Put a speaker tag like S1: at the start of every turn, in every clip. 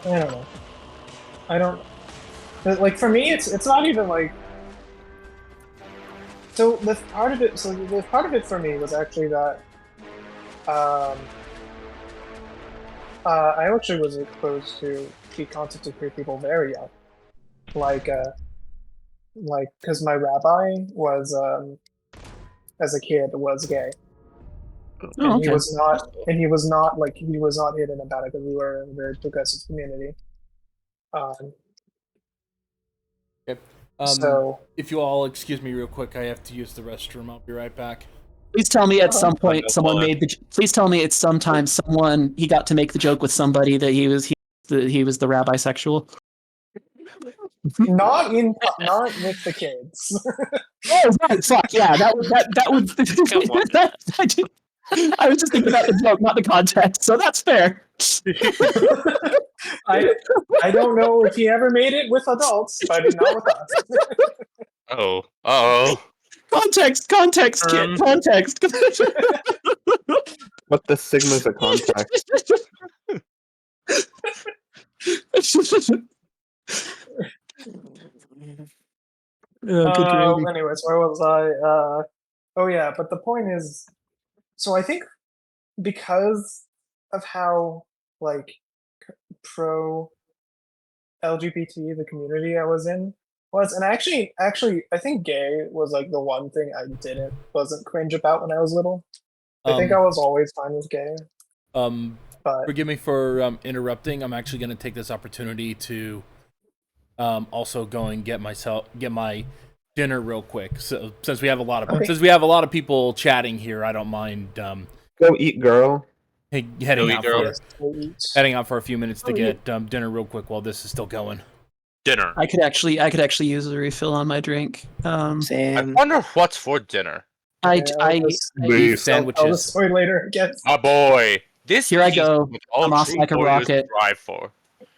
S1: I don't know. I don't like for me. It's not even like so. The part of it. So the part of it for me was actually that um, I actually was exposed to the concept of queer people very young. Like like because my rabbi was as a kid was gay,
S2: Oh, okay.
S1: and he was not like he was not hidden about it because we were in a very progressive community. Um,
S3: Okay.
S1: so
S3: If you all excuse me real quick, I have to use the restroom. I'll be right back.
S2: Please tell me at some
S4: Oh,
S2: point
S4: no
S2: someone
S4: problem.
S2: made the. Please tell me it's sometime someone he got to make the joke with somebody that he was the rabbi sexual.
S1: not with the kids.
S2: Oh right, fuck yeah, that would
S4: Come on.
S2: I was just thinking about the joke, not the context, so that's fair.
S1: I don't know if he ever made it with adults, but not with us.
S4: Oh. Oh.
S2: Context, kid, context.
S5: What the sigma's a context?
S2: Oh, good gravy.
S1: Anyways, where was I? Oh yeah, but the point is, so I think because of how like pro LGBT the community I was in was, and actually, I think gay was like the one thing I wasn't cringe about when I was little. I think I was always fine with gay. But
S3: Forgive me for interrupting. I'm actually going to take this opportunity to also go and get my dinner real quick. So since we have a lot of people chatting here, I don't mind
S5: Go eat, girl.
S3: heading out for a few minutes to
S1: Oh,
S3: get dinner real quick while this is still going.
S4: Dinner.
S2: I could actually use a refill on my drink.
S4: I
S6: Same.
S4: wonder what's for dinner.
S2: I
S3: Beef
S1: Tell the
S3: sandwiches.
S1: story later, I guess.
S4: Oh boy. This
S2: Here I
S4: is
S2: go.
S4: what all
S2: I'm off
S4: true
S2: like a
S4: warriors
S2: rocket.
S4: strive for.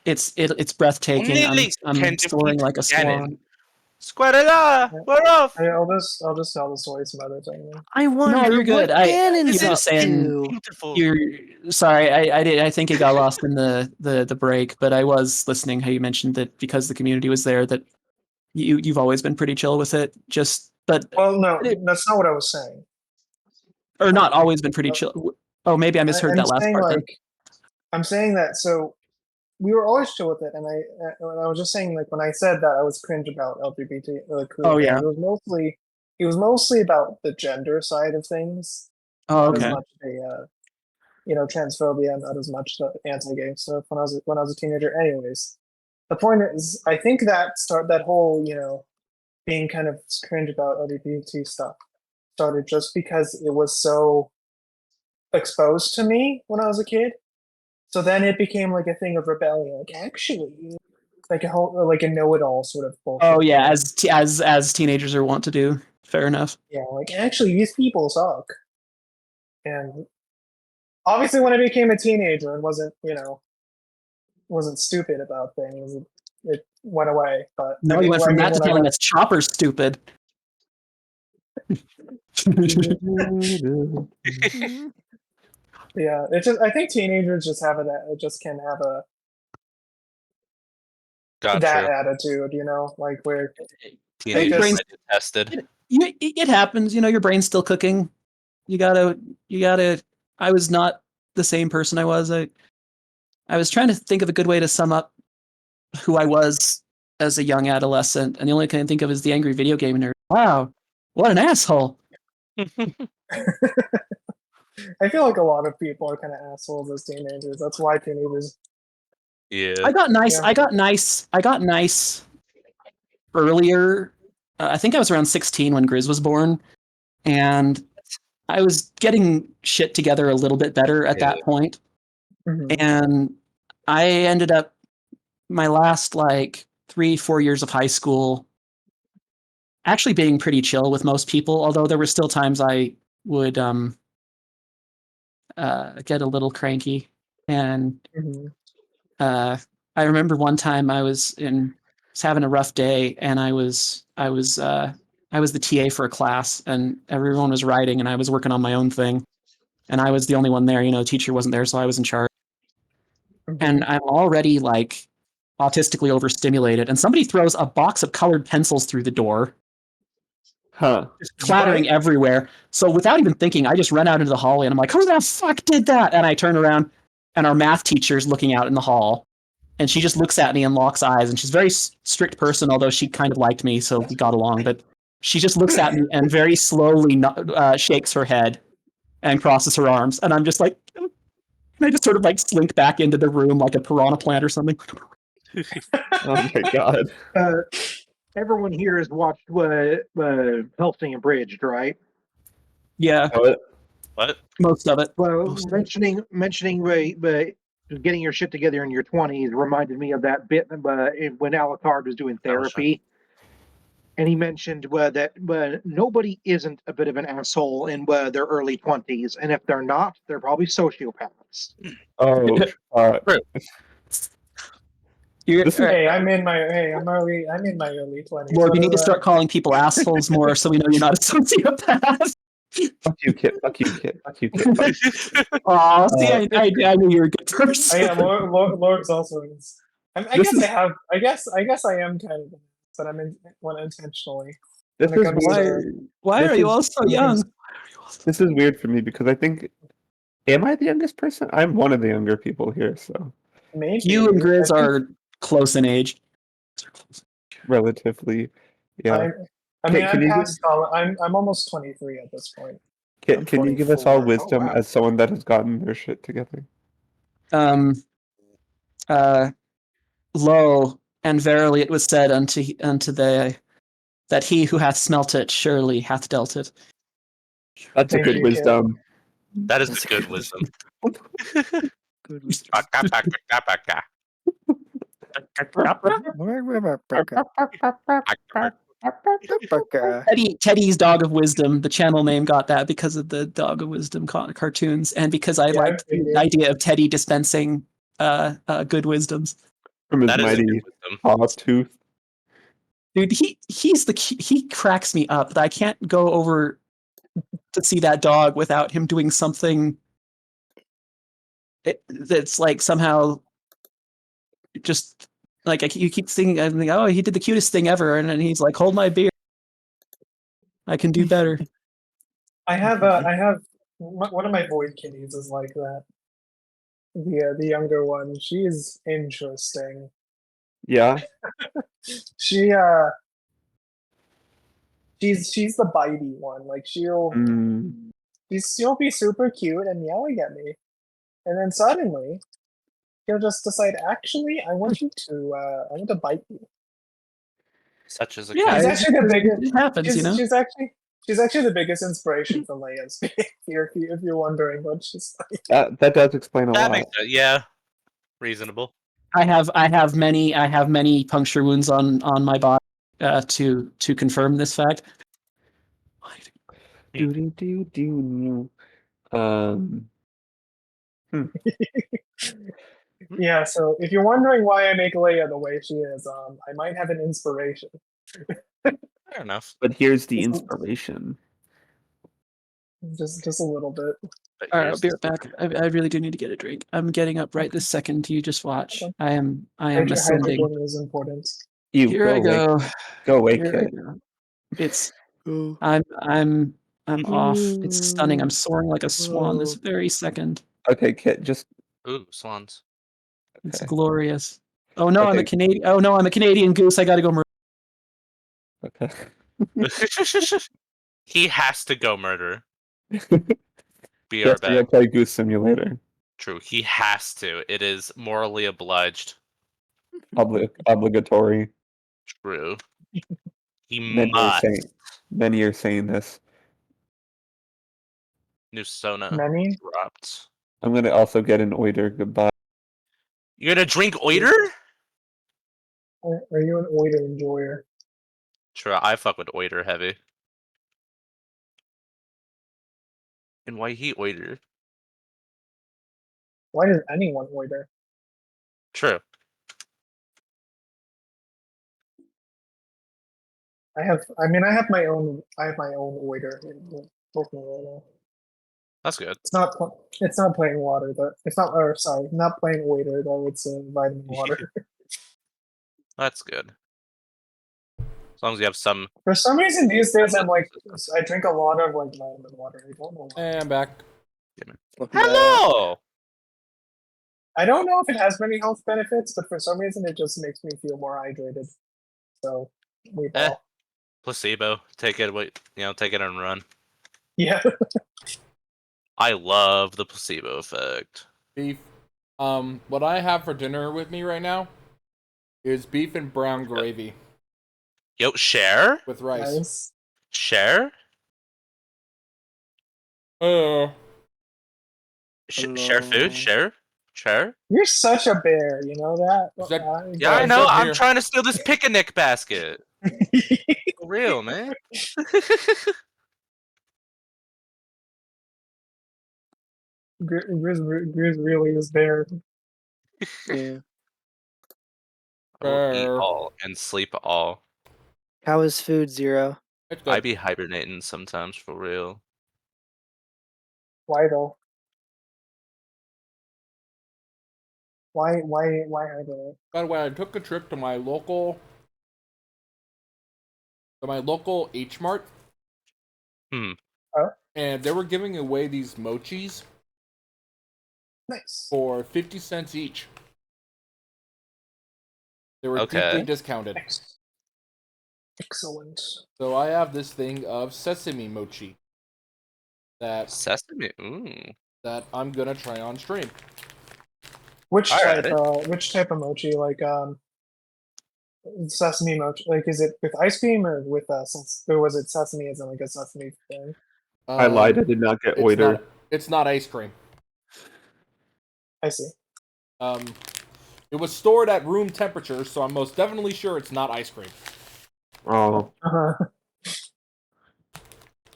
S2: It's breathtaking.
S4: Only
S2: I'm
S4: can
S2: soaring
S4: defeat
S2: like a
S4: Ganon.
S2: swan.
S4: Squarela, we're off.
S1: I'll just tell the story some other time.
S6: I wonder
S2: No, you're good.
S6: what Ganon's
S4: This
S2: I
S4: is
S2: was saying
S4: beautiful.
S2: you're sorry. I think it got lost in the break, but I was listening how you mentioned that because the community was there that you've always been pretty chill with it.
S1: Well, no, that's not what I was saying.
S2: Or not always been pretty chill. Oh, maybe I misheard
S1: I'm
S2: that last
S1: saying
S2: part. Then.
S1: I'm saying that so we were always chill with it, and I was just saying like when I said that I was cringe about LGBT queer
S2: Oh,
S1: things,
S2: yeah.
S1: it was mostly about the gender side of things,
S2: Oh,
S1: not as
S2: okay.
S1: much the transphobia, not as much the anti-gay stuff when I was a teenager. Anyways, the point is, I think that whole being kind of cringe about LGBT stuff started just because it was so exposed to me when I was a kid. So then it became like a thing of rebellion. Like actually, like a know-it-all sort of bullshit.
S2: Oh yeah, as teenagers are wont to do. Fair enough.
S1: Yeah, like actually these people suck. And obviously, when I became a teenager and wasn't stupid about things, it went away. But
S2: No, you went from that to telling us Chopper's stupid.
S1: Yeah, it's just I think teenagers just have just can have that attitude, like where
S4: Teenagers detested.
S2: It happens. Your brain's still cooking. You gotta. I was not the same person I was. I was trying to think of a good way to sum up who I was as a young adolescent, and the only thing I can think of is the angry video game nerd. Wow, what an asshole!
S1: I feel like a lot of people are kind of assholes as teenagers. That's why teenagers.
S4: Yeah.
S2: I got nice.
S1: Yeah.
S2: I got nice earlier. I think I was around 16 when Grizz was born, and I was getting shit together a little bit better at that point.
S1: Mhm.
S2: And I ended up my last 3-4 years of high school actually being pretty chill with most people, although there were still times I would get a little cranky. And I remember one time I was having a rough day, and I was the TA for a class, and everyone was writing, and I was working on my own thing, and I was the only one there. Teacher wasn't there, so I was in charge. and I'm already like autistically overstimulated, and somebody throws a box of colored pencils through the door,
S5: Huh.
S2: just clattering everywhere. So without even thinking, I just run out into the hallway and I'm like, who the fuck did that? And I turn around and our math teacher's looking out in the hall, and she just looks at me and locks eyes, and she's a very strict person, although she kind of liked me, so we got along. But she just looks at me and very slowly shakes her head and crosses her arms, and I'm just like, and I just sort of like slink back into the room like a piranha plant or something.
S5: Oh my god.
S6: Everyone here has watched Helsing Abridged, right?
S2: Yeah,
S4: What?
S2: most of it.
S6: Well, mentioning getting your shit together in your 20s reminded me of that bit when Alucard was doing therapy. And he mentioned that nobody isn't a bit of an asshole in their early 20s. And if they're not, they're probably sociopaths.
S5: Oh,
S1: Hey, I'm in my I'm early 20s.
S2: Lord, we need to start calling people assholes more so we know you're not a sociopath.
S5: fuck you, Kit. Fuck you, Kit. Fuck you, Kit. Fuck
S2: Aw, see, I knew you were a good person.
S1: Yeah, Lord's also is. I guess I have. I guess I am kind of, but I'm intentionally.
S5: This
S1: When it
S5: is
S1: comes
S5: weird.
S1: to
S2: Why
S5: This
S2: are you
S5: is-
S2: all so young?
S5: This is weird for me because I think, am I the youngest person? I'm one of the younger people here, so
S1: maybe
S2: You and Grizz
S1: I think
S2: are close in age.
S5: relatively, yeah.
S1: I mean,
S5: Can
S1: I'm
S5: you
S1: past college. I'm almost 23 at this point.
S5: Kit,
S6: I'm
S5: can you give us all
S6: 24. Oh,
S5: wisdom
S6: wow.
S5: as someone that has gotten their shit together?
S2: Lo, and verily it was said unto they that he who hath smelt it surely hath dealt it.
S5: That's a
S1: Thank
S5: good
S1: you, Kit.
S5: wisdom.
S4: That is the good wisdom.
S2: Teddy's Dog of Wisdom, the channel name got that because of the Dog of Wisdom cartoons, and because I
S1: Yeah,
S2: liked
S1: I figured.
S2: the idea of Teddy dispensing good wisdoms.
S5: From his
S4: That is a
S5: mighty
S4: good wisdom.
S5: paw tooth.
S2: Dude, he cracks me up. I can't go over to see that dog without him doing something that's like somehow just like you keep thinking, I'm like, oh, he did the cutest thing ever, and then he's like, hold my beer, I can do better.
S1: I have one of my void kitties is like that. The younger one. She's interesting.
S5: Yeah.
S1: She she's the bitey one. Like she'll be super cute and yelling at me, and then suddenly he'll just decide, actually, I want to bite you.
S4: Such as a
S2: Yeah,
S1: She's
S4: cat.
S1: actually the biggest.
S2: It happens, you know.
S1: She's actually the biggest inspiration for Leia's behavior. If you're wondering what she's like.
S5: That does explain a
S4: That
S5: lot.
S4: makes sense. Yeah, reasonable.
S2: I have many puncture wounds on my body to confirm this fact.
S5: Do.
S1: Yeah. So if you're wondering why I make Leia the way she is, I might have an inspiration.
S4: Fair enough.
S5: But here's the inspiration.
S1: Just a little bit.
S4: But
S2: All right, I'll
S4: here's
S2: be right back. I really do need to get a drink. I'm getting up right this second. You just watch.
S1: Okay.
S2: I am ascending.
S1: Hydrogen is important.
S5: You
S2: Here I
S5: go.
S2: go.
S5: Go away,
S2: Here I
S5: kid.
S2: go. It's I'm off. It's stunning. I'm soaring like a swan this very second.
S5: Okay, kid, just
S4: Ooh, swans.
S2: It's
S5: okay.
S2: glorious. Oh no, I'm a
S5: Okay.
S2: Canadian. Oh no, I'm a Canadian goose. I gotta go.
S5: Okay.
S4: He has to go murder. Be our
S5: Yes, we're gonna
S4: bet.
S5: play Goose Simulator.
S4: True. He has to. It is morally obliged.
S5: Obligatory.
S4: True. He
S5: Many
S4: must.
S5: are saying this.
S4: New Sona
S1: Many.
S4: dropped.
S5: I'm gonna also get an oiter. Goodbye.
S4: You're gonna drink oiter?
S1: Are you an oiter enjoyer?
S4: True. I fuck with oiter heavy. And why he oiter?
S1: Why does anyone oiter?
S4: True.
S1: I have my own oiter.
S4: That's good.
S1: It's not plain water, but it's not. Or sorry, not plain water though. It's vitamin water.
S4: That's good. As long as you have some.
S1: For some reason these days I drink a lot of like vitamin water. I don't know why.
S3: And I'm back.
S4: Hello.
S1: I don't know if it has many health benefits, but for some reason it just makes me feel more hydrated. So we all.
S4: Placebo. Take it. Take it and run.
S1: Yeah.
S4: I love the placebo effect.
S3: Beef. What I have for dinner with me right now is beef and brown gravy
S4: Yo, share?
S3: with rice.
S1: Nice.
S4: Share? Share food? Share?
S1: You're such a bear, you know that?
S3: Is that-
S4: Yeah, I
S3: Guys,
S4: know.
S3: up
S4: I'm
S3: here.
S4: trying to steal this picnic basket. For real, man.
S1: Grizz really is there.
S7: Yeah.
S4: I will eat
S3: Fair.
S4: all and sleep all.
S7: How is food, Zero?
S3: It's
S4: I
S3: good.
S4: be hibernating sometimes for real.
S1: Why though? Why are they?
S3: By the way, I took a trip to my local H Mart.
S4: Hmm.
S3: And they were giving away these mochis
S1: Nice.
S3: for 50 cents each. They were
S4: Okay.
S3: deeply discounted.
S1: Excellent.
S3: So I have this thing of sesame mochi that
S4: Sesame. Ooh.
S3: I'm gonna try on stream.
S1: Which
S4: Alright.
S1: which type of mochi? Like sesame mochi? Like is it with ice cream or with or was it sesame as in like a sesame thing?
S5: I lied. I did not get
S3: It's
S5: waiter.
S3: not, it's not ice cream.
S1: I see.
S3: It was stored at room temperature, so I'm most definitely sure it's not ice cream.
S5: Oh,
S1: Uh-huh.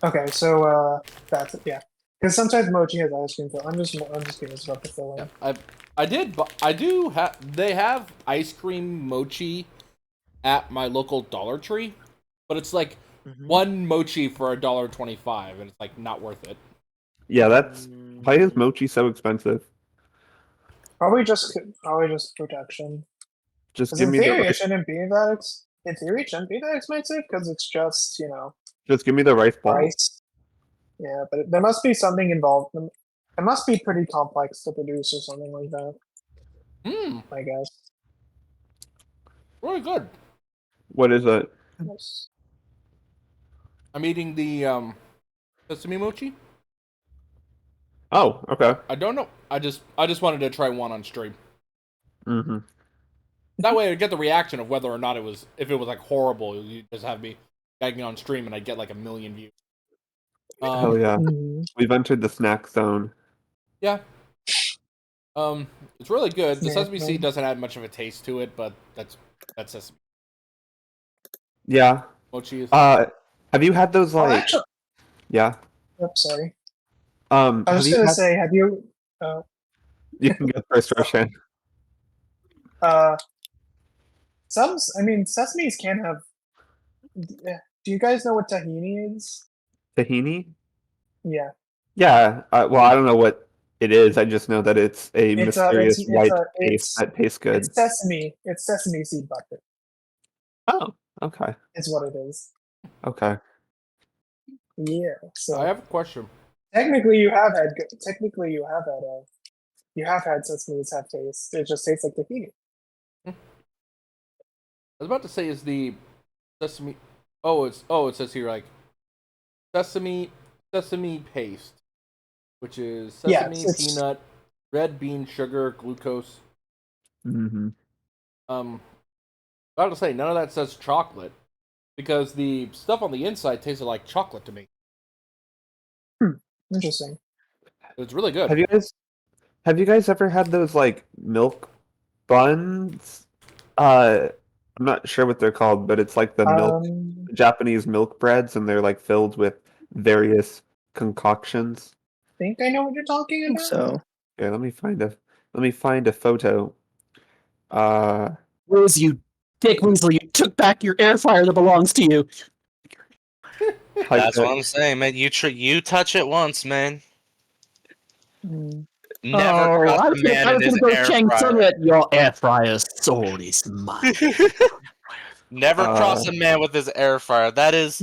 S1: Okay, so that's it. Yeah, because sometimes mochi has ice cream. I'm just curious about the filling.
S3: Yeah, they have ice cream mochi at my local Dollar Tree, but it's like one mochi for $1.25, and it's like not worth it.
S5: yeah. That's why is mochi so expensive?
S1: Probably just protection.
S5: Just
S1: 'Cause
S5: give
S1: in
S5: me the
S1: theory, it
S5: rice.
S1: shouldn't be that. In theory, it shouldn't be that expensive because it's just
S5: Just give me the rice ball.
S1: rice. Yeah, but there must be something involved. It must be pretty complex to produce or something like that. I guess.
S3: Really good.
S5: What is it?
S1: Yes.
S3: I'm eating the sesame mochi.
S5: Oh, okay.
S3: I don't know. I just wanted to try one on stream.
S5: Mm-hmm.
S3: That way, I get the reaction of whether or not if it was like horrible. You just have me gagging on stream, and I get like 1 million views.
S5: Hell yeah.
S1: Mhm.
S5: We've entered the snack zone.
S3: Yeah. It's really good. The
S1: Yeah,
S3: sesame
S1: right.
S3: seed doesn't add much of a taste to it, but that's sesame
S5: Yeah.
S3: mochi is.
S5: Have you had those
S1: Oh,
S5: like?
S1: actually,
S5: Yeah.
S1: oops, sorry.
S5: I
S1: I was
S5: have
S1: just
S5: you
S1: gonna
S5: had?
S1: say, have you?
S5: You can go first, Roshan.
S1: Sesames can have. Do you guys know what tahini is?
S5: Tahini?
S1: Yeah,
S5: Yeah. Well, I don't know what it is. I just know that it's a
S1: it's
S5: mysterious white paste
S1: it's
S5: that tastes good.
S1: it's sesame. It's sesame seed butter.
S5: Oh, okay.
S1: Is what it is.
S5: Okay.
S1: Yeah. So
S3: I have a question.
S1: technically, you have had. You have had sesames have taste. It just tastes like tahini.
S3: I was about to say, is the sesame? It says here like sesame paste, which is
S1: Yeah,
S3: sesame,
S1: it's-
S3: peanut, red bean sugar, glucose.
S5: Mm-hmm.
S3: About to say none of that says chocolate, because the stuff on the inside tasted like chocolate to me.
S1: Interesting.
S3: It's really good.
S5: Have you guys ever had those like milk buns? I'm not sure what they're called, but it's like the milk Japanese milk breads, and they're like filled with various concoctions.
S1: Think I know what you're talking
S7: I think
S1: about.
S7: so.
S5: Okay, let me find a photo.
S2: Liz, you dick weasel, you took back your air fryer that belongs to you.
S5: Type
S4: That's
S5: it.
S4: what I'm saying, man. You touch it once, man. Never cross a man in his air fryer.
S2: Your air fryer soul is mine.
S4: Never cross a man with his air fryer. That is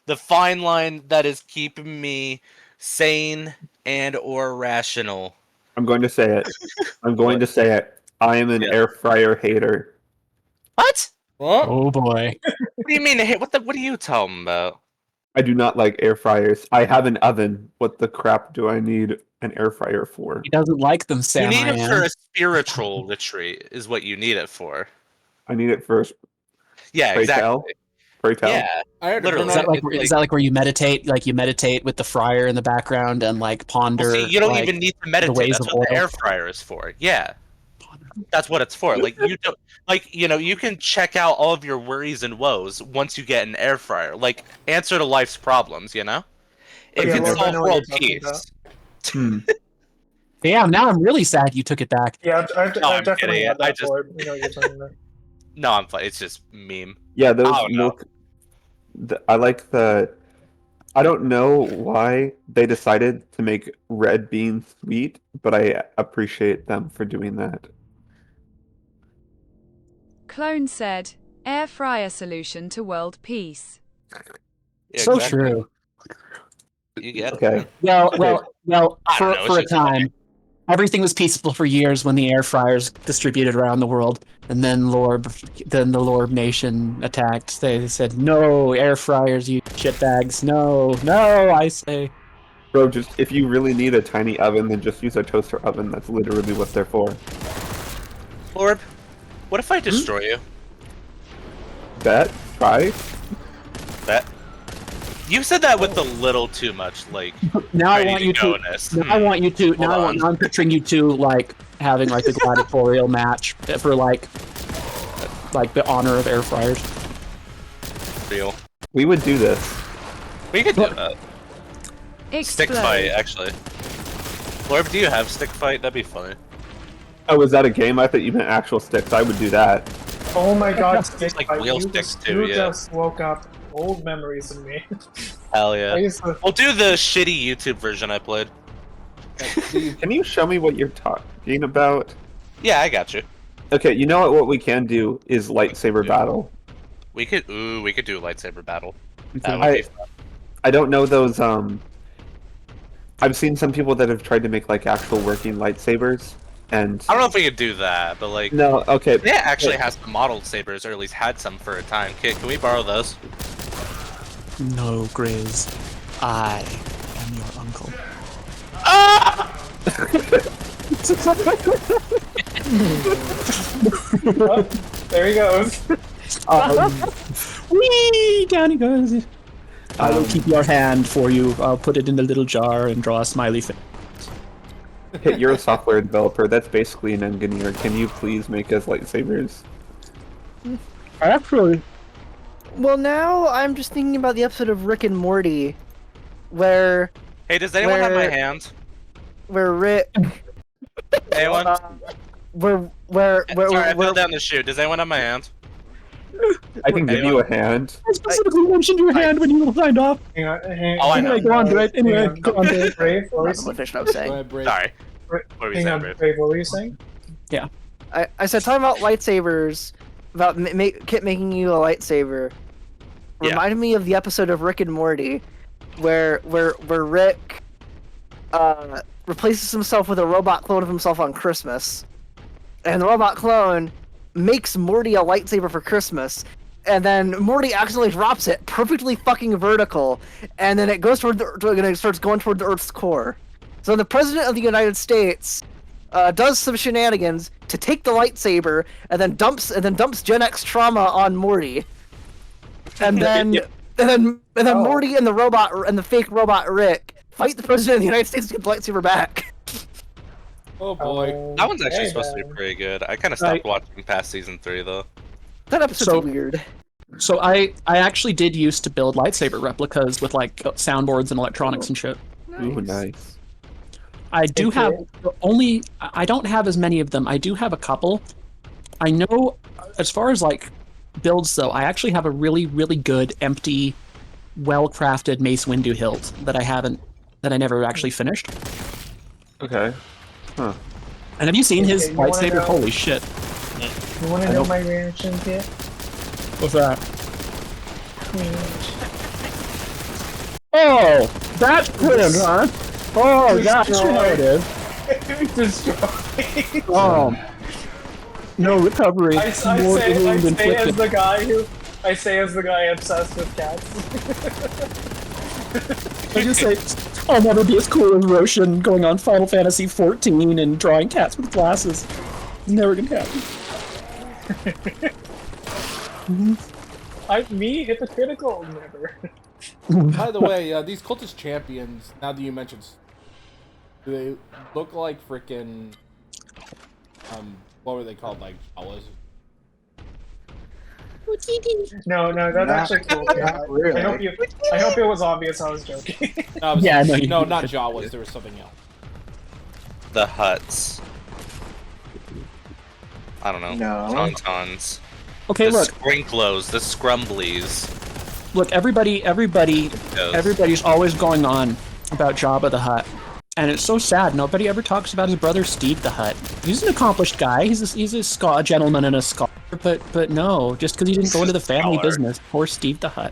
S4: the fine line that is keeping me sane and or rational.
S5: I'm going to say it. I'm going to say it. I am an air fryer hater.
S4: What?
S3: What?
S2: Oh boy.
S4: What do you mean? What do you tell him about?
S5: I do not like air fryers. I have an oven. What the crap do I need an air fryer for?
S2: He doesn't like them, Sam.
S4: You need it for a spiritual retreat, is what you need it for.
S5: I need it for.
S4: Yeah,
S5: Pray
S4: exactly.
S5: tell? Pray tell?
S4: Yeah,
S3: I heard
S4: literally.
S2: Is that like where you meditate? Like you meditate with the fryer in the background and like ponder.
S4: Well, see, you don't
S2: like,
S4: even need to meditate.
S2: ways
S4: That's
S2: of
S4: what the
S2: oil.
S4: air fryer is for. Yeah, that's what it's for. Like you don't, like you can check out all of your worries and woes once you get an air fryer. Like answer to life's problems. You know, it
S1: Yeah,
S4: can
S1: well, I
S4: solve
S1: know what
S4: world
S1: you're talking
S4: peace.
S2: Damn, now I'm really sad you took it back.
S1: Yeah, I've
S4: I'm
S1: definitely
S4: kidding.
S1: had that
S4: I just-
S1: for it. You know what you're talking about.
S4: No, I'm fine. It's just meme.
S5: Yeah, those
S4: Oh, no.
S5: milk. I like the. I don't know why they decided to make red beans sweet, but I appreciate them for doing that.
S8: Clone said, air fryer solution to world peace.
S4: Yeah,
S2: So
S4: exactly.
S2: true.
S4: You get it.
S5: Okay.
S2: Well,
S5: Okay.
S4: I
S2: for,
S4: don't know,
S2: for a
S4: it's just funny.
S2: time, everything was peaceful for years when the air fryers distributed around the world, and then the Lorb Nation attacked. They said, "No air fryers, you shitbags! No, no!" I say.
S5: Bro, just if you really need a tiny oven, then just use a toaster oven. That's literally what they're for.
S4: Lord, what if I destroy you?
S5: Bet? Try?
S4: That you said that with a little too much like
S2: Now I
S4: ready
S2: want you to.
S4: go-ness.
S2: Now I want you to. Now
S4: on.
S2: I'm picturing you two like having like a gladiatorial match for like the honor of air fryers.
S4: Real.
S5: We would do this.
S4: We could do that. Stick
S8: Explode.
S4: fight, actually. Lorb, do you have stick fight? That'd be funny.
S5: Oh, is that a game? I thought you meant actual sticks. I would do that.
S1: Oh my god, stick
S4: like
S1: fight.
S4: wheel
S1: You
S4: sticks
S1: just-
S4: too,
S1: You
S4: yeah.
S1: just woke up old memories in me.
S4: Hell
S1: I
S4: yeah.
S1: used to,
S4: We'll do the shitty YouTube version I played.
S5: Can you show me what you're talking about?
S4: Yeah, I got you.
S5: Okay, you know what we can do is lightsaber battle.
S4: We could do lightsaber battle.
S2: Okay.
S4: That would be fun.
S5: I don't know those I've seen some people that have tried to make like actual working lightsabers and
S4: I don't know if we could do that, but like
S5: no, okay.
S4: it actually has some modeled sabers, or at least had some for a time. Kid, can we borrow those?
S2: No, Grizz. I am your uncle.
S1: oh, there he goes.
S2: Whee! Down he goes. I will keep your hand for you. I'll put it in the little jar and draw a smiley face.
S5: Hey, you're a software developer. That's basically an engineer. Can you please make us lightsabers?
S2: Actually,
S7: Well, now I'm just thinking about the episode of Rick and Morty, where
S4: Hey, does anyone have my
S7: Where-
S4: hand?
S7: Rick,
S4: Anyone?
S7: where
S4: Sorry, I
S7: where
S4: fell down the chute. Does anyone have my hand?
S5: I can give you a hand.
S2: I specifically mentioned your hand when you signed off.
S1: Hang on, hang
S4: Oh, I
S2: Anyway,
S4: know.
S2: go on, Brett. Anyway,
S1: Hang on.
S2: go on, Brett.
S1: Brave, what were you
S7: that's what I was
S3: Go
S7: saying.
S3: ahead, Brave.
S4: Sorry. What were we
S1: hang
S4: saying,
S1: on,
S4: Brave?
S1: Brave, what were you saying?
S7: I said talking about lightsabers, about Kit making you a lightsaber.
S4: Yeah.
S7: Reminded me of the episode of Rick and Morty, where Rick replaces himself with a robot clone of himself on Christmas, and the robot clone makes Morty a lightsaber for Christmas, and then Morty accidentally drops it perfectly fucking vertical, and then it goes and it starts going toward the Earth's core. So the president of the United States does some shenanigans to take the lightsaber, and then dumps Gen X trauma on Morty, and then
S1: Oh.
S7: Morty and the robot and the fake robot Rick fight the president of the United States to get the lightsaber back.
S3: Oh boy.
S4: That one's actually
S1: Okay,
S4: supposed to be
S1: then.
S4: pretty good. I kind of stopped watching past season 3 though.
S7: That episode's
S2: So-
S7: weird.
S2: So I actually did used to build lightsaber replicas with like soundboards and electronics and shit.
S5: Ooh, nice.
S2: I do
S1: Okay.
S2: have only. I don't have as many of them. I do have a couple. I know, as far as like builds though, I actually have a really, really good empty, well-crafted Mace Windu hilt that I never actually finished.
S5: Okay. Huh.
S2: And have you seen his
S1: Okay, you wanna
S2: lightsaber?
S1: know-
S2: Holy shit!
S1: You want to know my reaction to it?
S2: What's that?
S1: Cringe.
S2: Oh, that's cringe, huh? Oh, that's how it is.
S1: Destroy.
S2: Oh, no recovery.
S1: I say as the guy obsessed with cats.
S2: I just say, I'll never be as cool as Roshan going on Final Fantasy 14 and drawing cats with glasses. Never gonna happen.
S1: Me hypocritical, never.
S3: By the way, these cultist champions, now that you mentioned, do they look like freaking, what were they called, like Jawas?
S1: No, that's
S6: Not-
S1: actually cool.
S6: not really.
S1: I hope it was obvious I was joking.
S3: No, it was
S2: Yeah,
S3: like,
S2: no,
S3: no, not Jawas. There was something else.
S4: The huts. I don't know.
S6: No.
S4: Tauntauns.
S2: Okay,
S4: The
S2: look,
S4: Sprinklos. The Scrumblies.
S2: everybody's always going on about Jabba the Hutt. And it's so sad. Nobody ever talks about his brother Steve the Hutt. He's an accomplished guy. He's a gentleman and a scholar. But no, just because he didn't go into the family
S4: Scholar.
S2: business. Poor Steve the Hutt.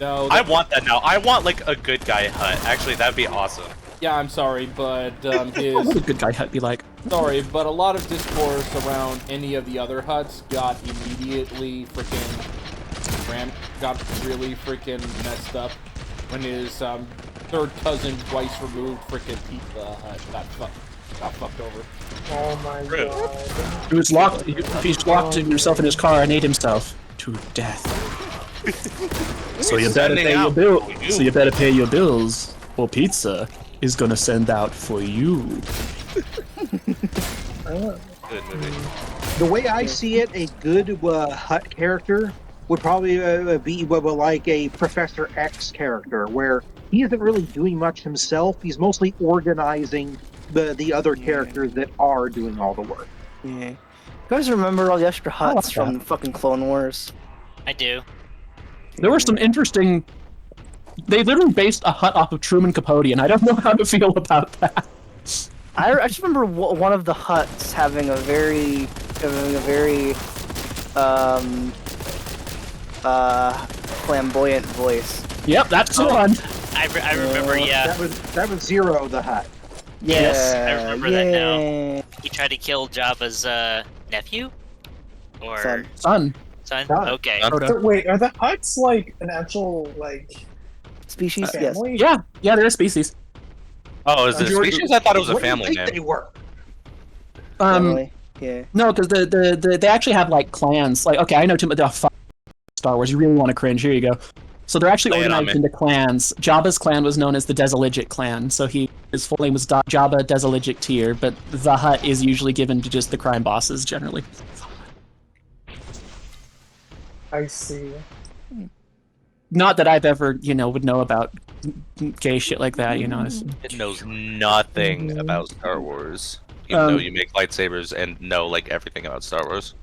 S3: No,
S4: I want that now. I want like a good guy hut. Actually, that'd be awesome.
S3: yeah, I'm sorry, but
S2: What would
S3: his
S2: a good guy Hutt be like?
S3: sorry, but a lot of discourse around any of the other huts got immediately got really freaking messed up when his third cousin, twice removed freaking Pizza Hut got fucked over.
S1: Oh my
S4: Rude.
S1: god.
S2: He was locked. He's locked himself in his car and ate himself to death. So you better
S4: Sending
S2: pay your
S4: out
S2: bill.
S4: for you.
S2: So you better pay your bills, or pizza is gonna send out for you.
S4: Good movie.
S6: The way I see it, a good Hut character would probably be like a Professor X character, where he isn't really doing much himself. He's mostly organizing the other characters that are doing all the work.
S7: Yeah. You guys remember all the extra huts
S2: like
S7: from the fucking Clone Wars?
S9: I do.
S2: There were some interesting. They literally based a hut off of Truman Capote, and I don't know how to feel about that.
S7: I just remember one of the huts having a very flamboyant voice.
S2: Yep, that's the one.
S9: I remember, yeah.
S6: That was Zero the Hut.
S9: Yes, I remember that now.
S7: Yeah.
S9: He tried to kill Jabba's nephew? Or
S7: Son.
S2: Son.
S9: son?
S6: Son.
S9: Okay.
S2: Oda.
S1: So wait, are the huts like an actual
S7: Species, yes.
S1: family?
S2: Yeah, they're a species.
S4: Oh, is it a
S2: George-
S4: species? I thought it was a
S6: What do you
S4: family
S6: think
S4: name.
S6: they were?
S7: Family. Yeah.
S2: No, because they actually have like clans. Like, okay, I know too much about Star Wars. You really want to cringe? Here you go. So they're actually
S4: Lay it on
S2: organized
S4: me.
S2: into clans. Jabba's clan was known as the Desalegit clan. So his full name was Jabba Desalegit Tyr, but the hut is usually given to just the crime bosses generally.
S1: I see.
S2: Not that I've ever, would know about gay shit like that.
S4: It knows nothing about Star Wars. Even though you make lightsabers and know like everything about Star Wars.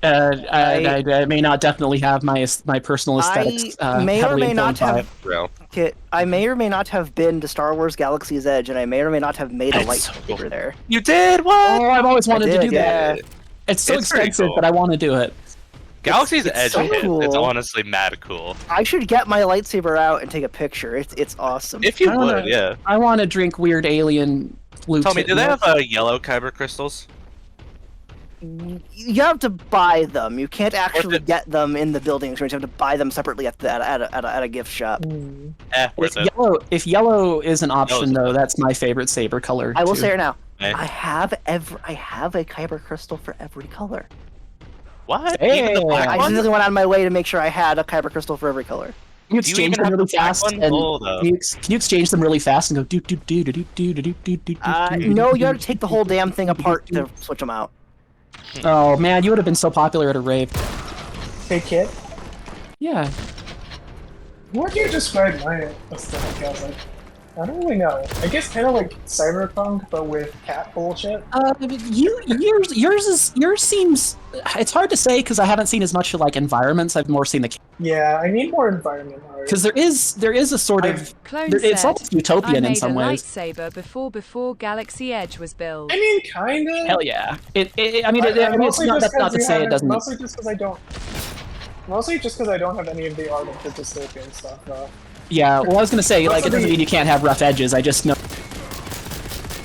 S2: I may not definitely have my personal aesthetics.
S7: I may or
S2: heavily
S7: may not
S2: informed by
S7: have.
S4: Real.
S7: Kit, I may or may not have been to Star Wars Galaxy's Edge, and I may or may not have made a
S4: That's so
S7: lightsaber
S4: cool.
S7: there.
S4: You did what?
S2: Oh, I've always wanted to
S7: did,
S2: do that.
S7: yeah.
S2: It's so
S4: It's pretty
S2: expensive,
S4: cool.
S2: but I want to do it.
S4: Galaxy's
S7: it's
S4: Edge
S7: so
S4: hit. It's
S7: cool.
S4: honestly mad cool.
S7: I should get my lightsaber out and take a picture. It's awesome.
S4: If you
S2: I
S4: would,
S2: wanna-
S4: yeah.
S2: I want to drink weird alien flute.
S4: Tell me, do they have yellow kyber crystals?
S7: You have to buy them. You can't actually
S4: did-
S7: get them in the buildings. You have to buy them separately at a gift shop.
S4: Worth it.
S2: If yellow is an option,
S4: Yellow's-
S2: though, that's my favorite saber color.
S7: I will
S2: too.
S7: say it now.
S4: Eh.
S7: I have a kyber crystal for every color.
S4: What?
S2: Hey.
S4: Even the black
S7: I
S4: one?
S7: just went out of my way to make sure I had a kyber crystal for every color.
S2: Can you
S4: Do you
S2: exchange
S4: even
S2: them
S4: have
S2: really
S4: the black
S2: fast?
S4: one?
S2: And
S4: Hold up.
S2: can you exchange them really fast and go do do do do do do do do do do?
S7: No, you have to take the whole damn thing apart to switch them out.
S2: Oh man, you would have been so popular at a rave.
S1: Hey kid,
S2: Yeah.
S1: what do you describe my aesthetic as? I don't really know. I guess kind of like Cyberpunk, but with cat bullshit.
S2: Yours seems. It's hard to say because I haven't seen as much like environments. I've more seen the.
S1: Yeah, I need more environment art.
S2: Because there is a sort of.
S8: Clone
S2: It's
S8: said,
S2: almost utopian
S8: I made
S2: in some
S8: a
S2: ways.
S8: lightsaber before Galaxy Edge was built.
S1: I mean, kind of.
S2: Hell yeah! I mean, it's not. That's not to say it doesn't.
S1: Mostly just because I don't. Mostly just because I don't have any of the art of the dystopian stuff.
S2: Yeah, well, I was gonna say, like, it doesn't
S1: the-
S2: mean you can't have rough edges. I just know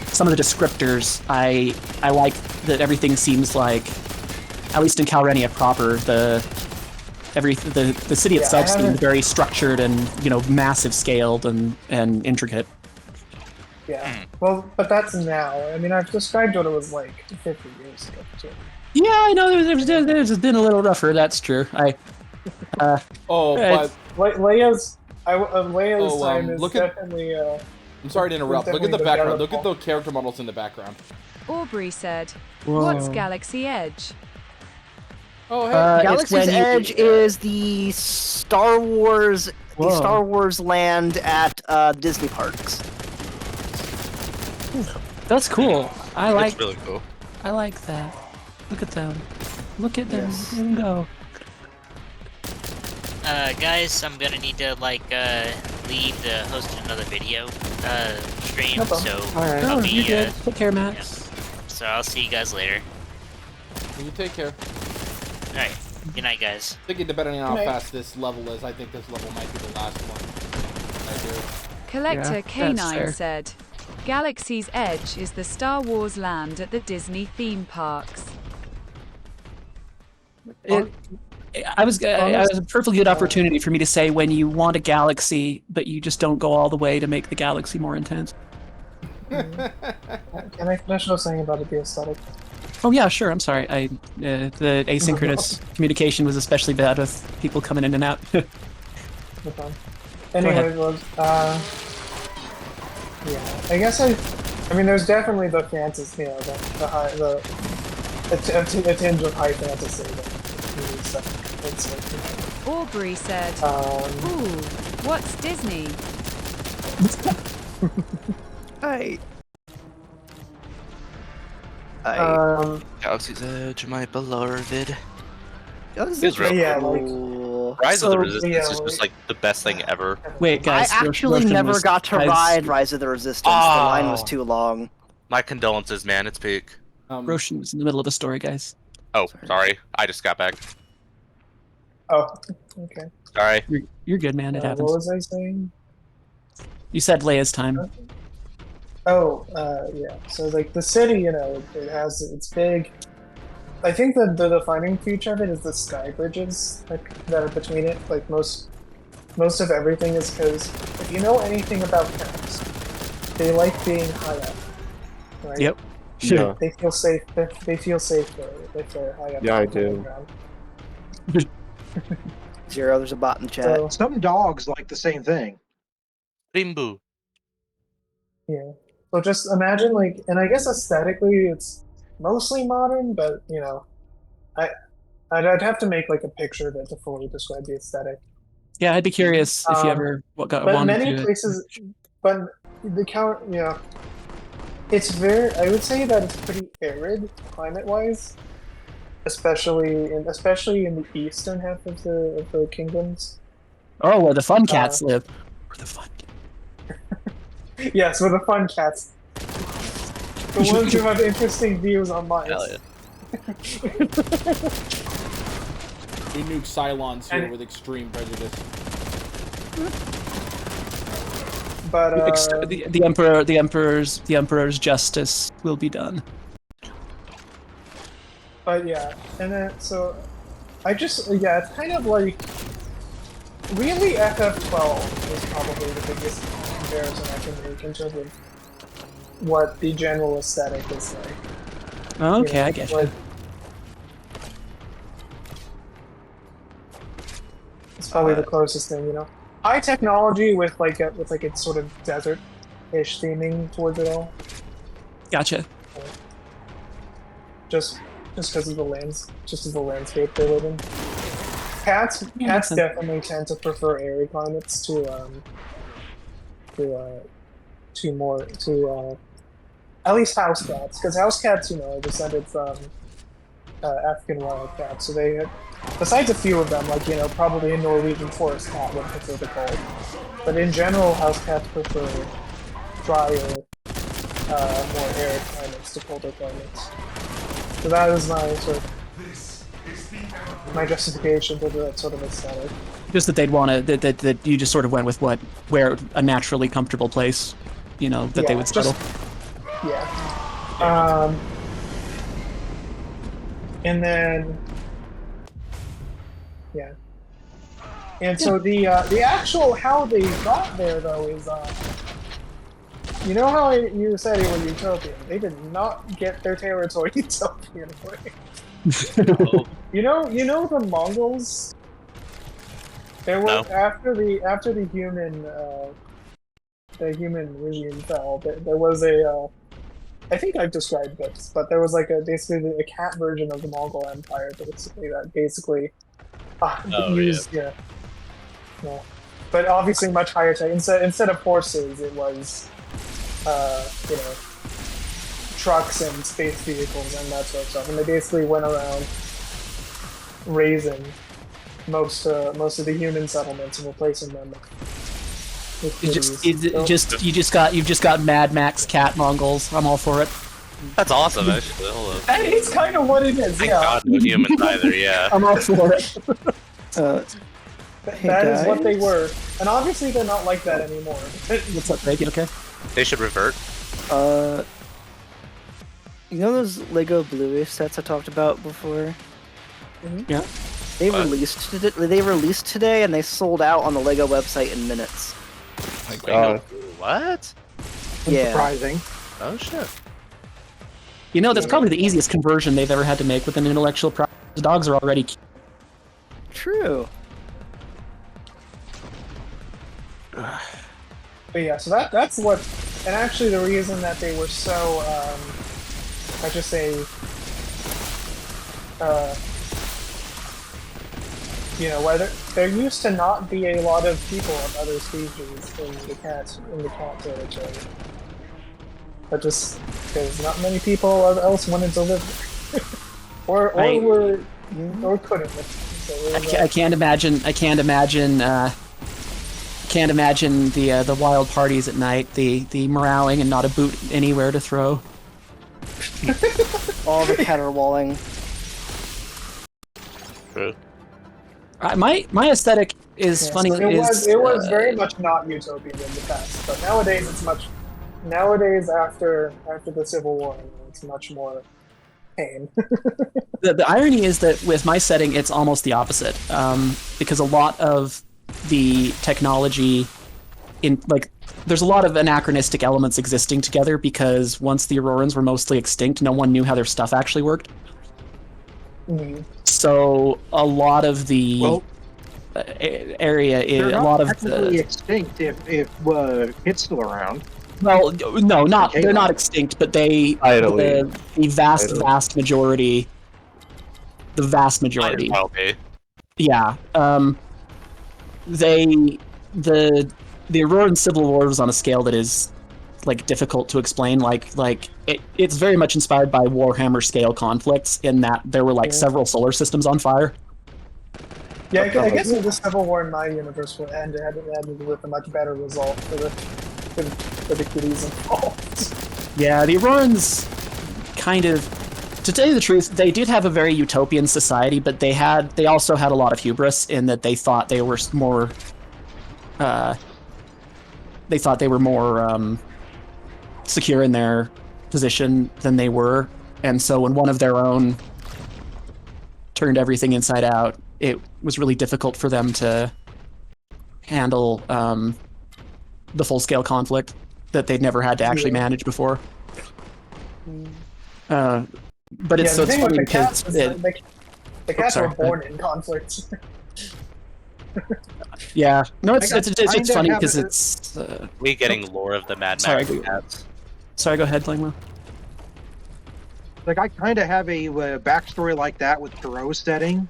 S2: some of the descriptors. I like that everything seems like, at least in Calrenia proper, the city itself
S1: I
S2: seems
S1: haven't-
S2: very structured and massive scaled and intricate.
S1: Yeah. Well, but that's now. I mean, I've described what it was like 50 years ago. Too.
S2: Yeah, I know there's been a little rougher. That's true.
S3: Oh,
S2: Right.
S3: but
S1: Leia's time is
S3: look at-
S1: definitely.
S3: I'm sorry to interrupt. Look at the background. Look at the character models in the background.
S8: Aubrey said,
S2: Whoa.
S8: what's Galaxy Edge?
S3: Oh, hey.
S2: It's
S7: Galaxy's
S2: when you-
S7: Edge is the Star Wars land at Disney parks.
S2: That's cool.
S4: It's really cool.
S2: I like that. Look at them. Look at them.
S7: Yes.
S2: Look at them go.
S9: Guys, I'm gonna need to leave to host another video stream.
S1: No problem.
S9: So
S7: Alright.
S9: I'll
S2: Oh,
S9: be
S2: you're good. Take care, Max.
S9: so I'll see you guys later.
S3: You take care.
S9: All right. Good night, guys.
S3: I think depending on how
S1: Good night.
S3: fast this level is, I think this level might be the last one.
S8: Collector
S2: Yeah, that's
S8: K9
S2: fair.
S8: said, Galaxy's Edge is the Star Wars land at the Disney theme parks.
S2: It was a perfectly good opportunity for me to say when you want a galaxy, but you just don't go all the way to make the galaxy more intense.
S1: Can I finish what I was saying about the aesthetic?
S2: Oh yeah, sure. I'm sorry. The asynchronous communication was especially bad with people coming in and out.
S1: No problem. Anyway, it was, yeah, I guess I mean, there's definitely the fantasy, a tinge of high fantasy that it's like,
S8: Aubrey said, ooh, what's Disney?
S7: Hey.
S4: Galaxy's Edge, my beloved.
S7: It's
S4: real
S1: yeah,
S7: cool.
S4: Rise of the
S2: So,
S4: Resistance is
S1: yeah,
S4: just like the best thing ever.
S2: Wait,
S7: I
S2: guys.
S7: actually
S2: Roshan
S7: never
S2: was-
S7: got to
S2: guys,
S7: ride Rise of the Resistance. The line was too long.
S4: My condolences, man. It's peak.
S2: Roshan was in the middle of a story, guys.
S4: Oh, sorry. I just got back.
S1: oh, okay.
S4: Sorry.
S2: You're good, man. It
S1: What
S2: happens.
S1: was I saying?
S2: You said Leia's time.
S1: Oh, yeah. So like the city, it's big. I think that the defining feature of it is the sky bridges that are between it. Like most of everything is because if you know anything about cats, they like being high up, right?
S2: Yep.
S5: Yeah.
S1: They feel safe. They feel safe if they're high up.
S5: Yeah,
S1: on
S5: I
S1: the
S5: do.
S1: ground.
S7: Zero, there's a bot in chat.
S1: So
S6: Some dogs like the same thing.
S4: Rimbu.
S1: yeah. So just imagine and I guess aesthetically it's mostly modern, but I'd have to make like a picture of it to fully describe the aesthetic.
S2: Yeah, I'd be curious if you ever
S1: But
S2: wanted
S1: many
S2: to.
S1: places, but the count, it's I would say that it's pretty arid climate-wise, especially in the eastern half of the kingdoms.
S2: Oh, where the fun cats live. Where the fun.
S1: Yes, where the fun cats. The ones who have interesting views on Mars.
S4: Hell yeah.
S3: We nuke Cylons here
S1: And-
S3: with extreme prejudice.
S1: But
S2: The emperor's justice will be done.
S1: But yeah, and then so it's kind of like really FF12 is probably the biggest comparison I can make in terms of what the general aesthetic is like.
S2: Okay, I get you.
S1: Like, it's probably the closest thing, High technology with like a sort of desert-ish theming towards it all.
S2: Gotcha.
S1: Just because of the landscape they live in. Cats
S2: makes sense.
S1: definitely tend to prefer arid climates to at least house cats, because house cats, are descended from African wild cats. So they, besides a few of them, like probably a Norwegian forest cat would prefer the cold, but in general, house cats prefer drier, more arid climates to colder climates. So that is my sort of my justification for that sort of aesthetic.
S2: Just that they'd want to that you just sort of went with where a naturally comfortable place, that they would settle.
S1: Yeah. And then, yeah. And so the actual how they got there though is how you said it was utopian. They did not get their territory utopian way.
S4: Oh,
S1: You know the Mongols. There were
S4: No.
S1: after the human regime fell. There was a I think I've described this, but there was like basically a cat version of the Mongol Empire, basically used yeah. But obviously much higher tech. Instead of horses, it was trucks and space vehicles and that sort of stuff. And they basically went around raising most of the human settlements and replacing them with
S2: you've just got Mad Max cat Mongols. I'm all for it.
S4: that's awesome, actually. Hold up.
S1: Hey, it's kind of what it is.
S4: Thank
S1: Yeah,
S4: God, no humans either. Yeah.
S2: I'm all for it.
S1: that is what they were, and obviously they're not like that anymore.
S2: What's up, Greg? You okay?
S4: They should revert.
S7: You know those Lego Blu-ray sets I talked about before?
S2: Yeah.
S7: They
S4: What?
S7: released today, and they sold out on the Lego website in minutes.
S5: My God.
S4: What?
S7: Yeah.
S6: Surprising.
S4: Oh shit.
S2: That's probably the easiest conversion they've ever had to make with an intellectual property. The dogs are already cute.
S7: True.
S1: But yeah, so that's what, and actually the reason that they were so, I just say, where there used to not be a lot of people of other species in the cat territory. But just because not many people else wanted to live there, or couldn't live. So it was,
S2: I can't imagine the wild parties at night, the mowing and not a boot anywhere to throw.
S7: All the caterwauling.
S4: True.
S2: My aesthetic is funny.
S1: So it was very much not utopian in the past, but nowadays it's much. Nowadays, after the Civil War, it's much more tame.
S2: The irony is that with my setting, it's almost the opposite, because a lot of the technology there's a lot of anachronistic elements existing together, because once the Aurorans were mostly extinct, no one knew how their stuff actually worked.
S1: Mm-hmm.
S2: So a lot of the area is
S6: They're
S2: a lot of
S6: technically
S2: the
S6: extinct if Kit's still around.
S2: well, no,
S6: Okay,
S2: they're not
S6: well.
S2: extinct, but the vast majority. The vast majority.
S4: Might as well be.
S2: Yeah. The Auroran Civil War was on a scale that is difficult to explain. It's very much inspired by Warhammer scale conflicts, in that there were several solar systems on fire.
S1: Yeah, I guess the Civil War in my universe ended with a much better result for the kiddies involved.
S2: Yeah, the Aurorans kind of, to tell you the truth, they did have a very utopian society, but they also had a lot of hubris in that they thought they were more secure in their position than they were, and so when one of their own turned everything inside out, it was really difficult for them to handle the full-scale conflict that they'd never had to actually manage before. But it's
S1: the thing with
S2: funny
S1: the cats
S2: because
S1: is that the cats
S2: sorry,
S1: were born in conflict.
S2: yeah, no, it's
S6: kinda
S2: funny
S6: have
S2: because
S6: it-
S2: it's.
S4: We getting lore of the Mad
S2: Sorry,
S4: Max
S2: go-
S4: cats.
S2: Sorry, go ahead, Langmo.
S6: I kind of have a backstory like that with Thoreau's setting,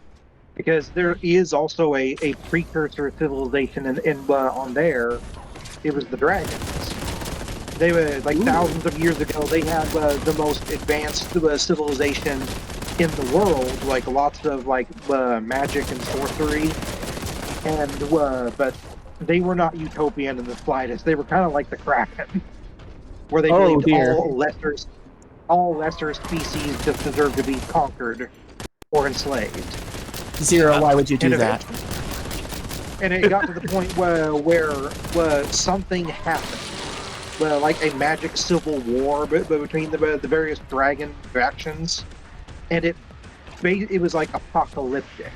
S6: because there is also a precursor civilization in on there. It was the dragons. They were like thousands of years ago. They had the most advanced civilization in the world, like lots of like magic and sorcery, and but they were not utopian in the slightest. They were kind of like the Kraken, where they believed all lesser species just deserve to be conquered or enslaved.
S2: Zero, why would you do that?
S6: And it got to the point where something happened. Like a magic civil war between the various dragon factions, and it was like apocalyptic.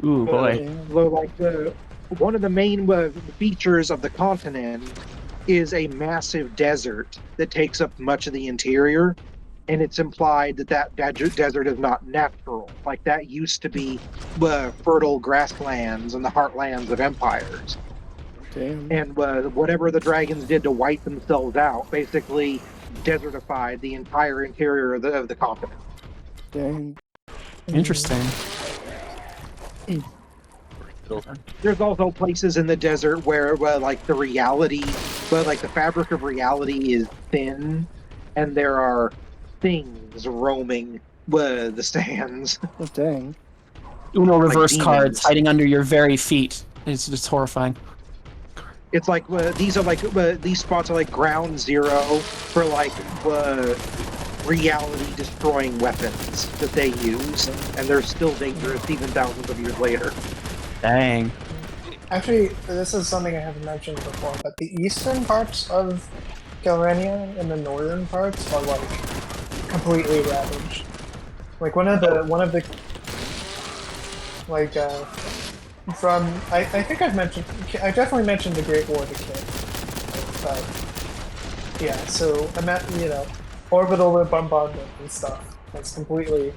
S2: Ooh boy!
S6: Like one of the main features of the continent is a massive desert that takes up much of the interior, and it's implied that desert is not natural. Like that used to be fertile grasslands and the heartlands of empires.
S7: Damn.
S6: And whatever the dragons did to wipe themselves out, basically desertified the entire interior of the continent.
S7: Dang.
S2: Interesting.
S6: There's also places in the desert where like the reality, like the fabric of reality is thin, and there are things roaming the sands.
S7: Oh, dang.
S2: Uno reverse
S6: Like
S2: cards
S6: demons.
S2: hiding under your very feet. It's just horrifying.
S6: It's like these are like these spots are like ground zero for like reality destroying weapons that they use, and they're still dangerous even thousands of years later.
S2: Dang.
S1: Actually, this is something I haven't mentioned before, but the eastern parts of Galrenia and the northern parts are like completely ravaged. Like one of the like from I think I definitely mentioned the Great War of the King. Yeah, so I meant orbital bombardment and stuff. It's completely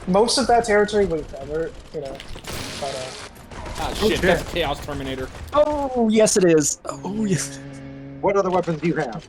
S1: most of that territory was desert, but
S3: Ah, shit, that's Chaos Terminator.
S2: Oh yes, it is. Oh yes.
S6: What other weapons do you have?